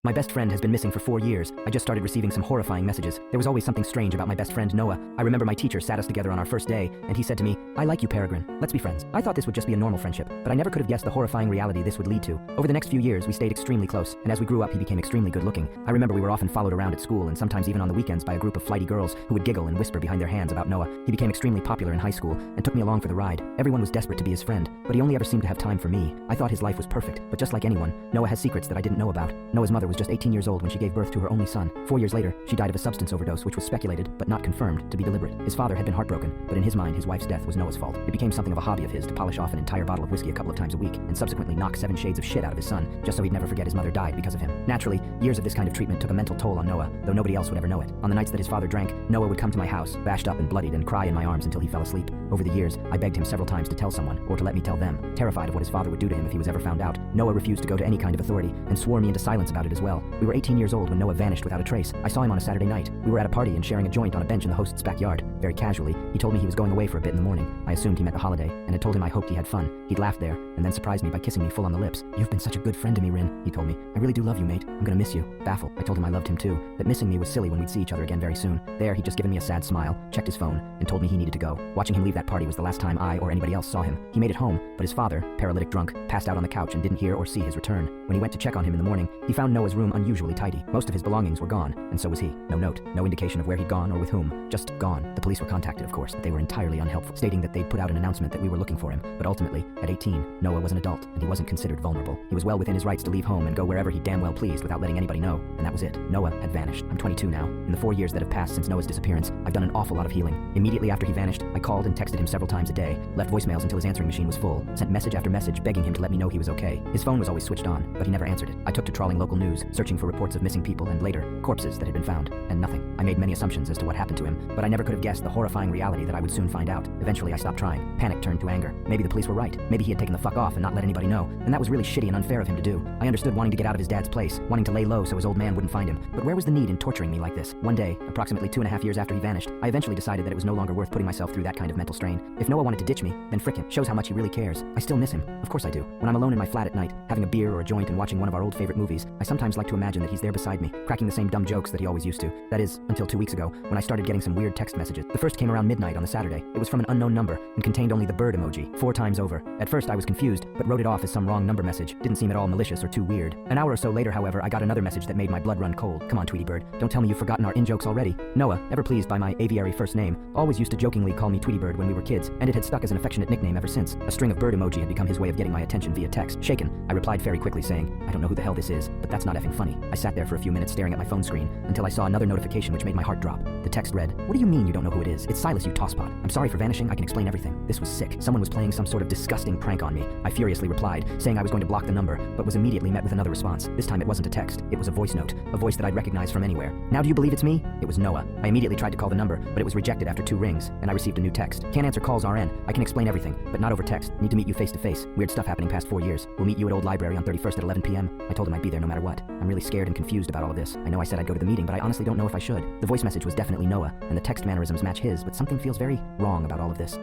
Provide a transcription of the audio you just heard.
My best friend has been missing for 4 years. I just started receiving some horrifying messages. There was always something strange about my best friend Noah. I remember my teacher sat us together on our first day, and he said to me, "I like you, Peregrine. Let's be friends." I thought this would just be a normal friendship, but I never could have guessed the horrifying reality this would lead to. Over the next few years, we stayed extremely close, and as we grew up, he became extremely good looking. I remember we were often followed around at school, and sometimes even on the weekends by a group of flighty girls who would giggle and whisper behind their hands about Noah. He became extremely popular in high school, and took me along for the ride. Everyone was desperate to be his friend, but he only ever seemed to have time for me. I thought his life was perfect, but just like anyone, Noah has secrets that I didn't know about. Noah's mother was just 18 years old when she gave birth to her only son. 4 years later, she died of a substance overdose, which was speculated, but not confirmed, to be deliberate. His father had been heartbroken, but in his mind, his wife's death was Noah's fault. It became something of a hobby of his to polish off an entire bottle of whiskey a couple of times a week, and subsequently knock 7 shades of shit out of his son, just so he'd never forget his mother died because of him. Naturally, years of this kind of treatment took a mental toll on Noah, though nobody else would ever know it. On the nights that his father drank, Noah would come to my house, bashed up and bloodied, and cry in my arms until he fell asleep. Over the years, I begged him several times to tell someone, or to let me tell them, terrified of what his father would do to him if he was ever found out. Noah refused to go to any kind of authority, and swore me into silence about it as well. We were 18 years old when Noah vanished without a trace. I saw him on a Saturday night. We were at a party and sharing a joint on a bench in the host's backyard. Very casually, he told me he was going away for a bit in the morning. I assumed he meant the holiday, and had told him I hoped he had fun. He'd laughed there, and then surprised me by kissing me full on the lips. "You've been such a good friend to me, Rin," he told me. "I really do love you, mate. I'm gonna miss you." Baffled, I told him I loved him too, that missing me was silly when we'd see each other again very soon. There, he'd just given me a sad smile, checked his phone, and told me he needed to go. Watching him leave that party was the last time I or anybody else saw him. He made it home, but his father, paralytic drunk, passed out on the couch and didn't hear or see his return. When he went to check on him in the morning, he found Noah's room unusually tidy. Most of his belongings were gone, and so was he. No note, no indication of where he'd gone or with whom, just gone. The police were contacted, of course, but they were entirely unhelpful, stating that they'd put out an announcement that we were looking for him. But ultimately, at 18, Noah was an adult, and he wasn't considered vulnerable. He was well within his rights to leave home and go wherever he damn well pleased without letting anybody know, and that was it. Noah had vanished. I'm 22 now. In the 4 years that have passed since Noah's disappearance, I've done an awful lot of healing. Immediately after he vanished, I called and texted him several times a day, left voicemails until his answering machine was full, sent message after message begging him to let me know he was okay. His phone was always switched on, but he never answered it. I took to trawling local news, searching for reports of missing people and later, corpses that had been found, and nothing. I made many assumptions as to what happened to him, but I never could have guessed the horrifying reality that I would soon find out. Eventually, I stopped trying. Panic turned to anger. Maybe the police were right. Maybe he had taken the fuck off and not let anybody know, and that was really shitty and unfair of him to do. I understood wanting to get out of his dad's place, wanting to lay low so his old man wouldn't find him, but where was the need in torturing me like this? One day, approximately 2.5 years after he vanished, I eventually decided that it was no longer worth putting myself through that kind of mental strain. If Noah wanted to ditch me, then frick him. Shows how much he really cares. I still miss him. Of course I do. When I'm alone in my flat at night, having a beer or a joint and watching one of our old favorite movies, I sometimes like to imagine that he's there beside me, cracking the same dumb jokes that he always used to. That is, until 2 weeks ago, when I started getting some weird text messages. The first came around midnight on the Saturday. It was from an unknown number and contained only the bird emoji, 4 times over. At first I was confused, but wrote it off as some wrong number message. Didn't seem at all malicious or too weird. An hour or so later, however, I got another message that made my blood run cold. "Come on, Tweety Bird, don't tell me you've forgotten our in-jokes already." Noah, ever pleased by my aviary first name, always used to jokingly call me Tweety Bird when we were kids, and it had stuck as an affectionate nickname ever since. A string of bird emoji had become his way of getting my attention via text. Shaken, I replied very quickly saying, "I don't know who the hell this is, but that's not effing funny." I sat there for a few minutes staring at my phone screen until I saw another notification which made my heart drop. The text read, "What do you mean you don't know who it is? It's Silas, you tosspot. I'm sorry for vanishing, I can explain everything." This was sick. Someone was playing some sort of disgusting prank on me. I furiously replied, saying I was going to block the number, but was immediately met with another response. This time it wasn't a text, it was a voice note, a voice that I'd recognize from anywhere. "Now do you believe it's me?" It was Noah. I immediately tried to call the number, but it was rejected after 2 rings, and I received a new text. "Can't answer calls RN. I can explain everything, but not over text. Need to meet you face to face. Weird stuff happening past 4 years. We'll meet you at Old Library on 31st at 11 p.m. I told him I'd be there no matter what. I'm really scared and confused about all of this. I know I said I'd go to the meeting, but I honestly don't know if I should. The voice message was definitely Noah, and the text mannerisms match his, but something feels very wrong about all of this.